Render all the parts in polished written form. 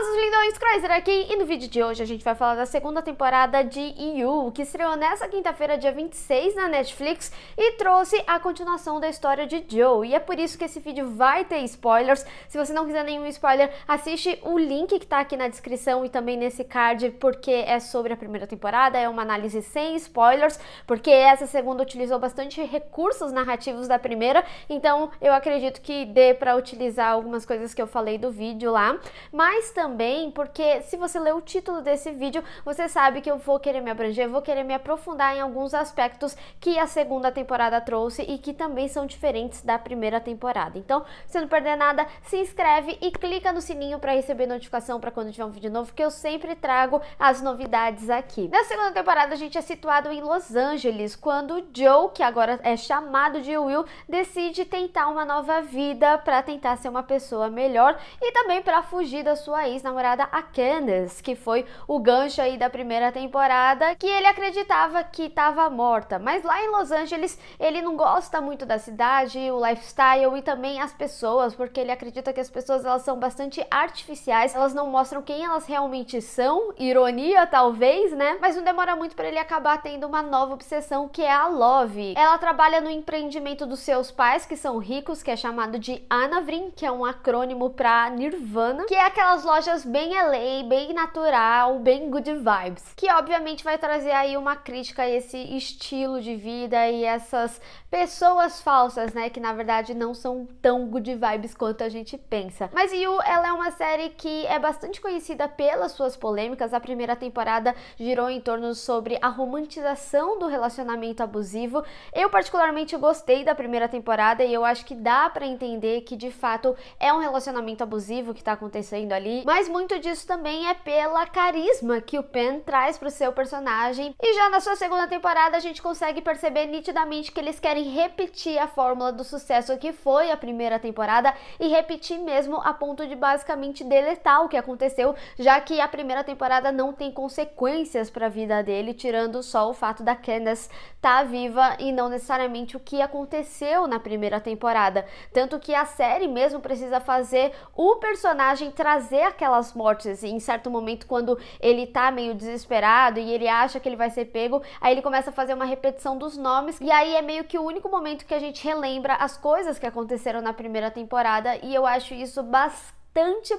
seus lindões, Chrysler aqui, e no vídeo de hoje a gente vai falar da segunda temporada de You, que estreou nessa quinta-feira, dia 26, na Netflix, e trouxe a continuação da história de Joe, e é por isso que esse vídeo vai ter spoilers. Se você não quiser nenhum spoiler, assiste o link que tá aqui na descrição e também nesse card, porque é sobre a primeira temporada, é uma análise sem spoilers, porque essa segunda utilizou bastante recursos narrativos da primeira, então eu acredito que dê pra utilizar algumas coisas que eu falei do vídeo lá, mas também porque se você ler o título desse vídeo, você sabe que eu vou querer me abranger, vou querer me aprofundar em alguns aspectos que a segunda temporada trouxe e que também são diferentes da primeira temporada. Então, se não perder nada, se inscreve e clica no sininho para receber notificação para quando tiver um vídeo novo, que eu sempre trago as novidades aqui. Na segunda temporada, a gente é situado em Los Angeles, quando Joe, que agora é chamado de Will, decide tentar uma nova vida para tentar ser uma pessoa melhor e também para fugir da sua ex-namorada, a Candace, que foi o gancho aí da primeira temporada, que ele acreditava que estava morta. Mas lá em Los Angeles, ele não gosta muito da cidade, o lifestyle e também as pessoas, porque ele acredita que as pessoas elas são bastante artificiais, elas não mostram quem elas realmente são, ironia talvez, né? Mas não demora muito para ele acabar tendo uma nova obsessão, que é a Love. Ela trabalha no empreendimento dos seus pais, que são ricos, que é chamado de Anavrin, que é um acrônimo para Nirvana, que é aquelas lojas bem LA, bem natural, bem good vibes, que obviamente vai trazer aí uma crítica a esse estilo de vida e essas pessoas falsas, né, que na verdade não são tão good vibes quanto a gente pensa. Mas You, ela é uma série que é bastante conhecida pelas suas polêmicas. A primeira temporada girou em torno sobre a romantização do relacionamento abusivo. Eu particularmente gostei da primeira temporada e eu acho que dá pra entender que de fato é um relacionamento abusivo que tá acontecendo ali, mas muito disso também é pela carisma que o Penn traz pro seu personagem. E já na sua segunda temporada a gente consegue perceber nitidamente que eles querem repetir a fórmula do sucesso que foi a primeira temporada e repetir mesmo a ponto de basicamente deletar o que aconteceu, já que a primeira temporada não tem consequências para a vida dele, tirando só o fato da Candace estar viva e não necessariamente o que aconteceu na primeira temporada. Tanto que a série mesmo precisa fazer o personagem trazer aquelas mortes, e em certo momento quando ele tá meio desesperado e ele acha que ele vai ser pego, aí ele começa a fazer uma repetição dos nomes, e aí é meio que o único momento que a gente relembra as coisas que aconteceram na primeira temporada, e eu acho isso bastante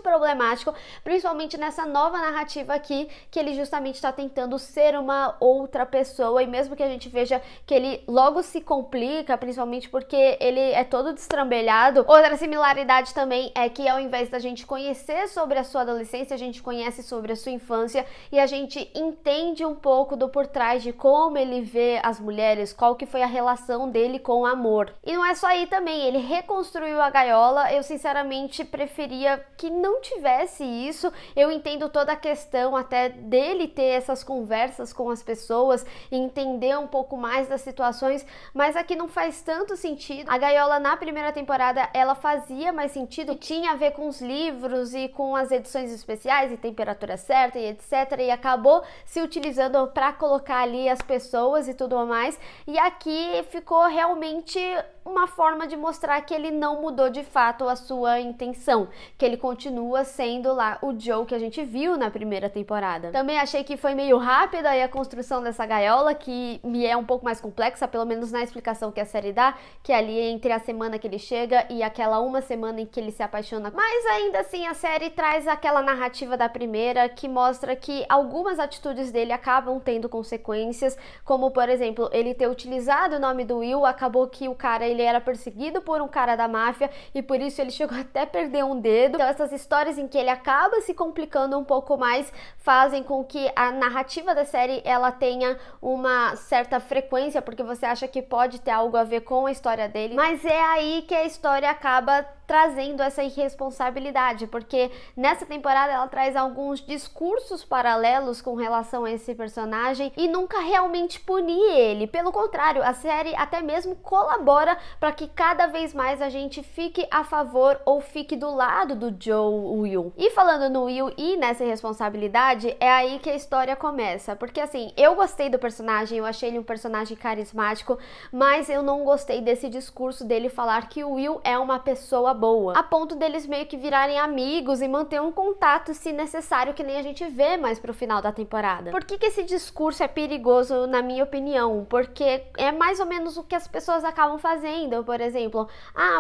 problemático, principalmente nessa nova narrativa aqui, que ele justamente está tentando ser uma outra pessoa, e mesmo que a gente veja que ele logo se complica, principalmente porque ele é todo destrambelhado. Outra similaridade também é que ao invés da gente conhecer sobre a sua adolescência, a gente conhece sobre a sua infância e a gente entende um pouco do por trás de como ele vê as mulheres, qual que foi a relação dele com o amor. E não é só aí também, ele reconstruiu a gaiola. Eu sinceramente preferia que não tivesse isso. Eu entendo toda a questão até dele ter essas conversas com as pessoas e entender um pouco mais das situações, mas aqui não faz tanto sentido. A gaiola na primeira temporada ela fazia mais sentido, tinha a ver com os livros e com as edições especiais e temperatura certa e etc, e acabou se utilizando para colocar ali as pessoas e tudo mais, e aqui ficou realmente uma forma de mostrar que ele não mudou de fato a sua intenção, que ele continua sendo lá o Joe que a gente viu na primeira temporada. Também achei que foi meio rápida aí a construção dessa gaiola, que me é um pouco mais complexa, pelo menos na explicação que a série dá, que é ali entre a semana que ele chega e aquela uma semana em que ele se apaixona. Mas ainda assim a série traz aquela narrativa da primeira, que mostra que algumas atitudes dele acabam tendo consequências, como por exemplo, ele ter utilizado o nome do Will, acabou que o cara ele era perseguido por um cara da máfia e por isso ele chegou até a perder um dedo. Então essas histórias em que ele acaba se complicando um pouco mais fazem com que a narrativa da série ela tenha uma certa frequência, porque você acha que pode ter algo a ver com a história dele, mas é aí que a história acaba trazendo essa irresponsabilidade, porque nessa temporada ela traz alguns discursos paralelos com relação a esse personagem e nunca realmente punir ele. Pelo contrário, a série até mesmo colabora para que cada vez mais a gente fique a favor ou fique do lado do Joe Will. E falando no Will e nessa irresponsabilidade, é aí que a história começa, porque assim, eu gostei do personagem, eu achei ele um personagem carismático, mas eu não gostei desse discurso dele falar que o Will é uma pessoa boa, a ponto deles meio que virarem amigos e manter um contato se necessário, que nem a gente vê mais pro final da temporada. Por que esse discurso é perigoso, na minha opinião? Porque é mais ou menos o que as pessoas acabam fazendo. Por exemplo,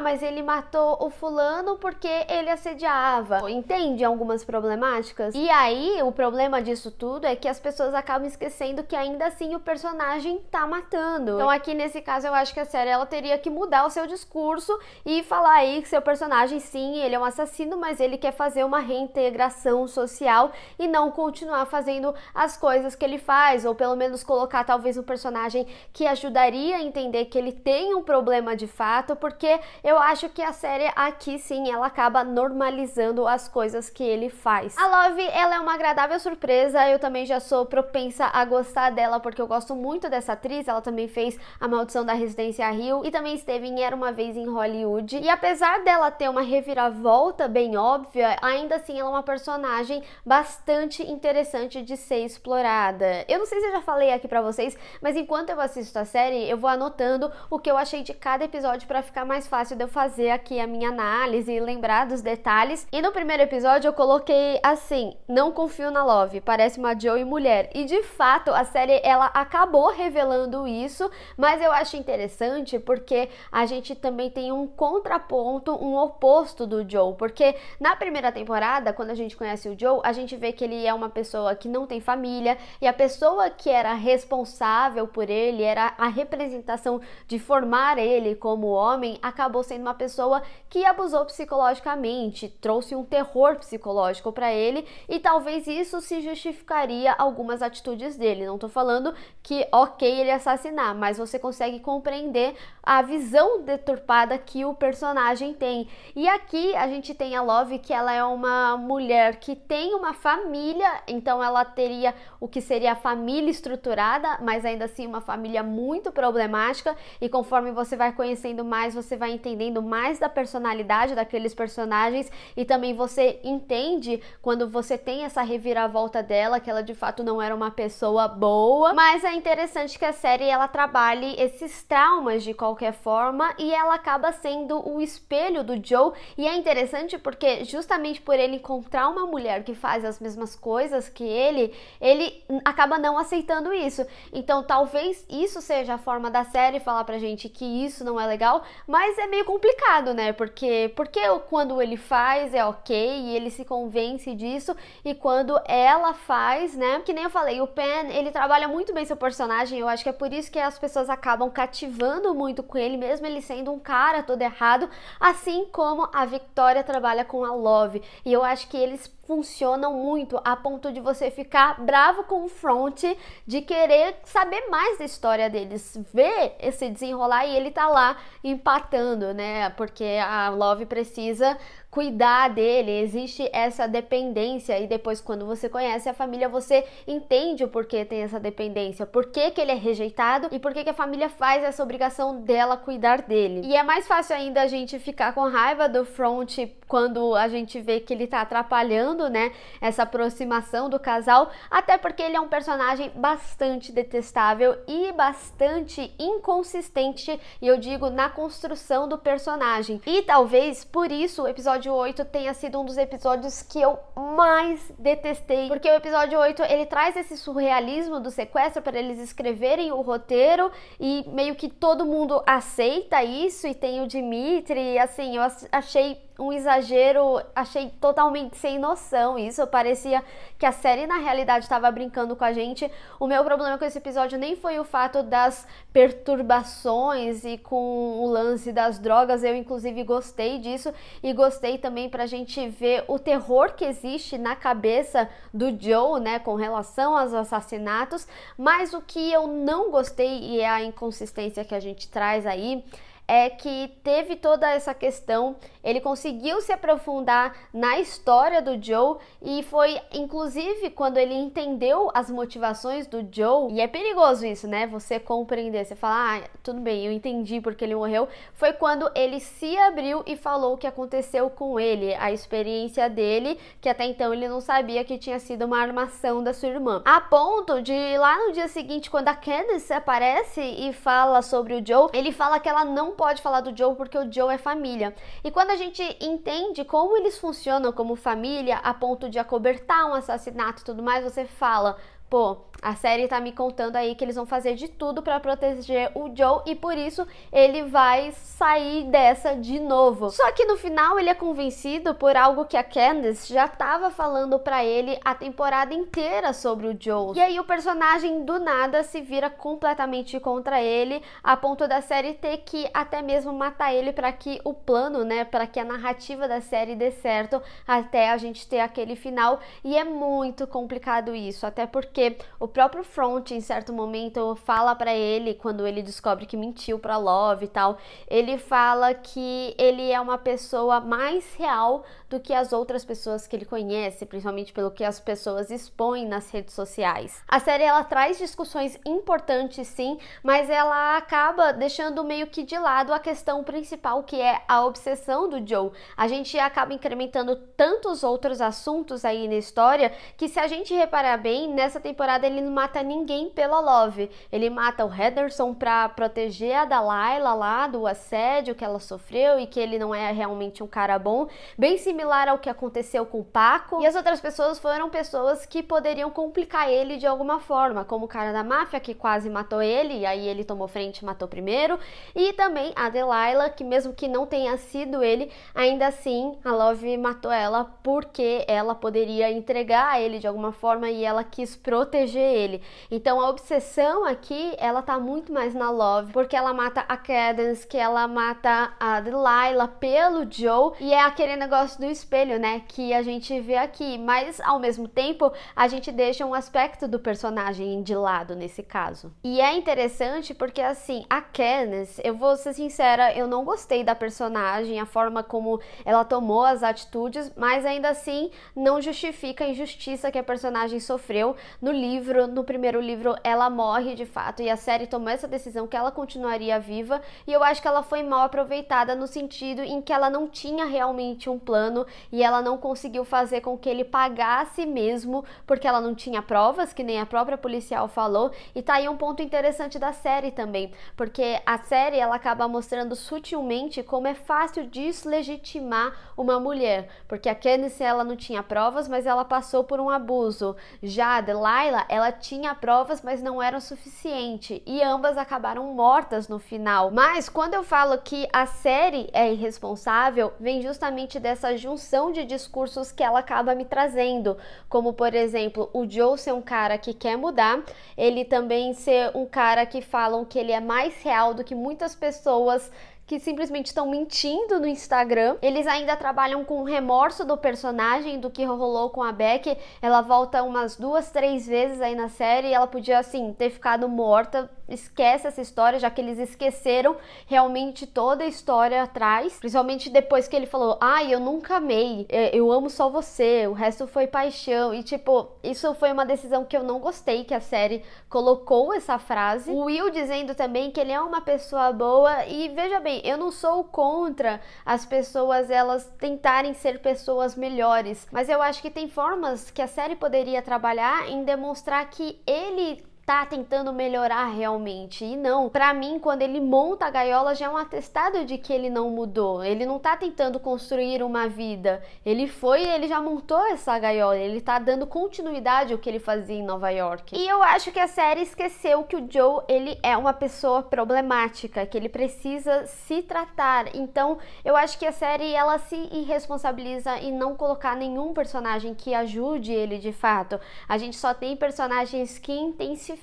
mas ele matou o fulano porque ele assediava. Entende algumas problemáticas? E aí, o problema disso tudo é que as pessoas acabam esquecendo que ainda assim o personagem tá matando. Então aqui nesse caso eu acho que a série ela teria que mudar o seu discurso e falar aí que seu personagem sim, ele é um assassino, mas ele quer fazer uma reintegração social e não continuar fazendo as coisas que ele faz, ou pelo menos colocar talvez um personagem que ajudaria a entender que ele tem um problema de fato, porque eu acho que a série aqui sim, ela acaba normalizando as coisas que ele faz. A Love, ela é uma agradável surpresa, eu também já sou propensa a gostar dela, porque eu gosto muito dessa atriz, ela também fez A Maldição da Residência Hill e também esteve em Era Uma Vez em Hollywood, e apesar dela ter uma reviravolta bem óbvia, ainda assim ela é uma personagem bastante interessante de ser explorada. Eu não sei se eu já falei aqui pra vocês, mas enquanto eu assisto a série, eu vou anotando o que eu achei de cada episódio pra ficar mais fácil de eu fazer aqui a minha análise e lembrar dos detalhes. E no primeiro episódio eu coloquei assim: não confio na Love, parece uma Joey mulher. E de fato a série ela acabou revelando isso, mas eu acho interessante porque a gente também tem um contraponto, um oposto do Joe, porque na primeira temporada, quando a gente conhece o Joe, a gente vê que ele é uma pessoa que não tem família, e a pessoa que era responsável por ele, era a representação de formar ele como homem, acabou sendo uma pessoa que abusou psicologicamente, trouxe um terror psicológico para ele, e talvez isso se justificaria algumas atitudes dele. Não tô falando que ok ele assassinar, mas você consegue compreender a visão deturpada que o personagem tem. E aqui a gente tem a Love, que ela é uma mulher que tem uma família, então ela teria o que seria a família estruturada, mas ainda assim uma família muito problemática, e conforme você vai conhecendo mais, você vai entendendo mais da personalidade daqueles personagens, e também você entende quando você tem essa reviravolta dela, que ela de fato não era uma pessoa boa. Mas é interessante que a série ela trabalhe esses traumas de qualquer forma, e ela acaba sendo o espelho do Joe, e é interessante porque justamente por ele encontrar uma mulher que faz as mesmas coisas que ele acaba não aceitando isso. Então talvez isso seja a forma da série falar pra gente que isso não é legal, mas é meio complicado, né? Porque quando ele faz é ok e ele se convence disso, e quando ela faz, né? Que nem eu falei, o Penn, ele trabalha muito bem seu personagem, eu acho que é por isso que as pessoas acabam cativando muito com ele, mesmo ele sendo um cara todo errado, assim como a Victoria trabalha com a Love, e eu acho que eles funcionam muito a ponto de você ficar bravo com o Front, de querer saber mais da história deles, ver esse desenrolar, e ele tá lá empatando, né, porque a Love precisa cuidar dele, existe essa dependência, e depois quando você conhece a família, você entende o porquê tem essa dependência, por que ele é rejeitado e por que a família faz essa obrigação dela cuidar dele. E é mais fácil ainda a gente ficar com raiva do Front quando a gente vê que ele tá atrapalhando, né, essa aproximação do casal, até porque ele é um personagem bastante detestável e bastante inconsistente, e eu digo na construção do personagem. E talvez por isso o episódio 8 tenha sido um dos episódios que eu mais detestei, porque o episódio 8 ele traz esse surrealismo do sequestro para eles escreverem o roteiro, e meio que todo mundo aceita isso, e tem o Dimitri, e assim, eu achei um exagero, achei totalmente sem noção isso, parecia que a série na realidade estava brincando com a gente. O meu problema com esse episódio nem foi o fato das perturbações e com o lance das drogas, eu inclusive gostei disso, e gostei também pra gente ver o terror que existe na cabeça do Joe, né, com relação aos assassinatos, mas o que eu não gostei, e é a inconsistência que a gente traz aí, é que teve toda essa questão, ele conseguiu se aprofundar na história do Joe, e foi inclusive quando ele entendeu as motivações do Joe, e é perigoso isso, né, você compreender, você falar, tudo bem, eu entendi porque ele morreu, foi quando ele se abriu e falou o que aconteceu com ele, a experiência dele, que até então ele não sabia que tinha sido uma armação da sua irmã, a ponto de lá no dia seguinte, quando a Candace aparece e fala sobre o Joe, ele fala que ela não pode falar do Joe porque o Joe é família. E quando a gente entende como eles funcionam como família, a ponto de acobertar um assassinato e tudo mais, você fala, pô, a série tá me contando aí que eles vão fazer de tudo pra proteger o Joe e por isso ele vai sair dessa de novo. Só que no final ele é convencido por algo que a Candace já tava falando pra ele a temporada inteira sobre o Joe. E aí o personagem do nada se vira completamente contra ele, a ponto da série ter que até mesmo matar ele pra que o plano, né, pra que a narrativa da série dê certo até a gente ter aquele final. E é muito complicado isso, até porque o próprio Front, em certo momento, fala pra ele, quando ele descobre que mentiu pra Love e tal, ele fala que ele é uma pessoa mais real do que as outras pessoas que ele conhece, principalmente pelo que as pessoas expõem nas redes sociais. A série, ela traz discussões importantes, sim, mas ela acaba deixando meio que de lado a questão principal, que é a obsessão do Joe. A gente acaba incrementando tantos outros assuntos aí na história, que se a gente reparar bem, nessa temporada ele não mata ninguém pela Love. Ele mata o Henderson pra proteger a Delilah lá do assédio que ela sofreu e que ele não é realmente um cara bom, bem similar ao que aconteceu com o Paco. E as outras pessoas foram pessoas que poderiam complicar ele de alguma forma, como o cara da máfia que quase matou ele, e aí ele tomou frente e matou primeiro, e também a Delilah, que mesmo que não tenha sido ele, ainda assim a Love matou ela porque ela poderia entregar ele de alguma forma e ela quis proteger ele. Então a obsessão aqui, ela tá muito mais na Love, porque ela mata a Cadence, que ela mata a Delilah pelo Joe, e é aquele negócio do espelho, né, que a gente vê aqui, mas ao mesmo tempo a gente deixa um aspecto do personagem de lado nesse caso. E é interessante porque assim, a Candace, eu vou ser sincera, eu não gostei da personagem, a forma como ela tomou as atitudes, mas ainda assim não justifica a injustiça que a personagem sofreu. No livro, no primeiro livro, ela morre de fato e a série tomou essa decisão que ela continuaria viva, e eu acho que ela foi mal aproveitada no sentido em que ela não tinha realmente um plano e ela não conseguiu fazer com que ele pagasse mesmo, porque ela não tinha provas, que nem a própria policial falou. E tá aí um ponto interessante da série também, porque a série, ela acaba mostrando sutilmente como é fácil deslegitimar uma mulher, porque a Candace, ela não tinha provas, mas ela passou por um abuso. Já a Delilah, ela tinha provas, mas não eram suficiente, e ambas acabaram mortas no final. Mas quando eu falo que a série é irresponsável, vem justamente dessa junção de discursos que ela acaba me trazendo, como por exemplo, o Joe ser um cara que quer mudar, ele também ser um cara que falam que ele é mais real do que muitas pessoas que simplesmente estão mentindo no Instagram. Eles ainda trabalham com o remorso do personagem, do que rolou com a Beck. Ela volta umas 2, 3 vezes aí na série, e ela podia, assim, ter ficado morta. Esquece essa história, já que eles esqueceram realmente toda a história atrás, principalmente depois que ele falou, ai, eu nunca amei, eu amo só você, o resto foi paixão. E tipo, isso foi uma decisão que eu não gostei, que a série colocou essa frase. O Will dizendo também que ele é uma pessoa boa, e veja bem, eu não sou contra as pessoas elas tentarem ser pessoas melhores, mas eu acho que tem formas que a série poderia trabalhar em demonstrar que ele tá tentando melhorar realmente. E não, pra mim, quando ele monta a gaiola, já é um atestado de que ele não mudou. Ele não tá tentando construir uma vida. Ele já montou essa gaiola. Ele tá dando continuidade ao que ele fazia em Nova York. E eu acho que a série esqueceu que o Joe, ele é uma pessoa problemática, que ele precisa se tratar. Então, eu acho que a série, ela se irresponsabiliza em não colocar nenhum personagem que ajude ele de fato. A gente só tem personagens que intensificam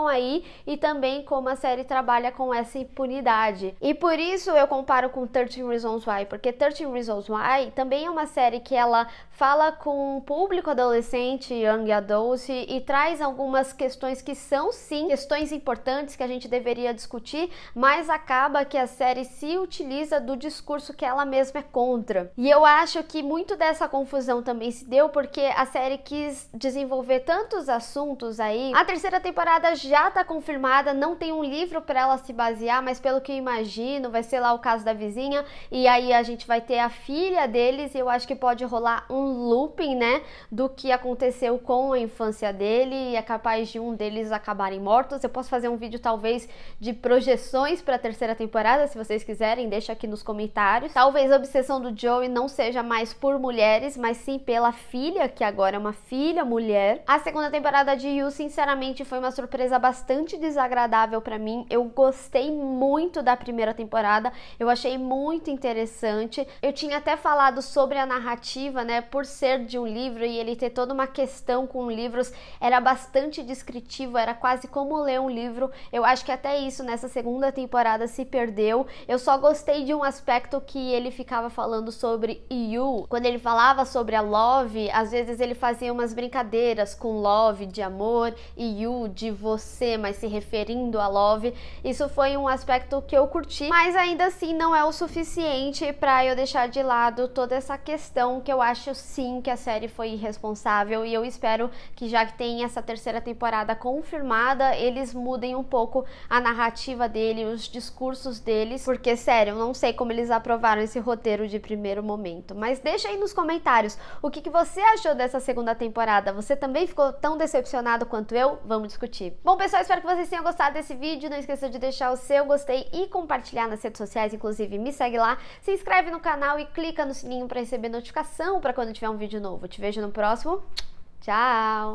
aí, e também como a série trabalha com essa impunidade. E por isso eu comparo com 13 Reasons Why, porque 13 Reasons Why também é uma série que ela fala com o público adolescente, young adult, e traz algumas questões que são sim questões importantes que a gente deveria discutir, mas acaba que a série se utiliza do discurso que ela mesma é contra. E eu acho que muito dessa confusão também se deu porque a série quis desenvolver tantos assuntos aí. A terceira temporada temporada já tá confirmada, não tem um livro para ela se basear, mas pelo que eu imagino, vai ser lá o caso da vizinha, e aí a gente vai ter a filha deles, e eu acho que pode rolar um looping, né, do que aconteceu com a infância dele, e é capaz de um deles acabarem mortos. Eu posso fazer um vídeo talvez de projeções para a terceira temporada, se vocês quiserem, deixa aqui nos comentários. Talvez a obsessão do Joey não seja mais por mulheres, mas sim pela filha, que agora é uma filha mulher. A segunda temporada de You, sinceramente, foi uma surpresa bastante desagradável para mim. Eu gostei muito da primeira temporada, eu achei muito interessante. Eu tinha até falado sobre a narrativa, né, por ser de um livro e ele ter toda uma questão com livros, era bastante descritivo, era quase como ler um livro. Eu acho que até isso nessa segunda temporada se perdeu. Eu só gostei de um aspecto que ele ficava falando sobre You. Quando ele falava sobre a Love, às vezes ele fazia umas brincadeiras com Love de amor e You de você, mas se referindo a Love. Isso foi um aspecto que eu curti, mas ainda assim não é o suficiente para eu deixar de lado toda essa questão que eu acho sim que a série foi irresponsável, e eu espero que, já que tem essa terceira temporada confirmada, eles mudem um pouco a narrativa dele, os discursos deles, porque sério, eu não sei como eles aprovaram esse roteiro de primeiro momento. Mas deixa aí nos comentários o que você achou dessa segunda temporada. Você também ficou tão decepcionado quanto eu? Vamos discutir. Bom, pessoal, espero que vocês tenham gostado desse vídeo. Não esqueça de deixar o seu gostei e compartilhar nas redes sociais, inclusive me segue lá, se inscreve no canal e clica no sininho para receber notificação para quando tiver um vídeo novo. Te vejo no próximo. Tchau!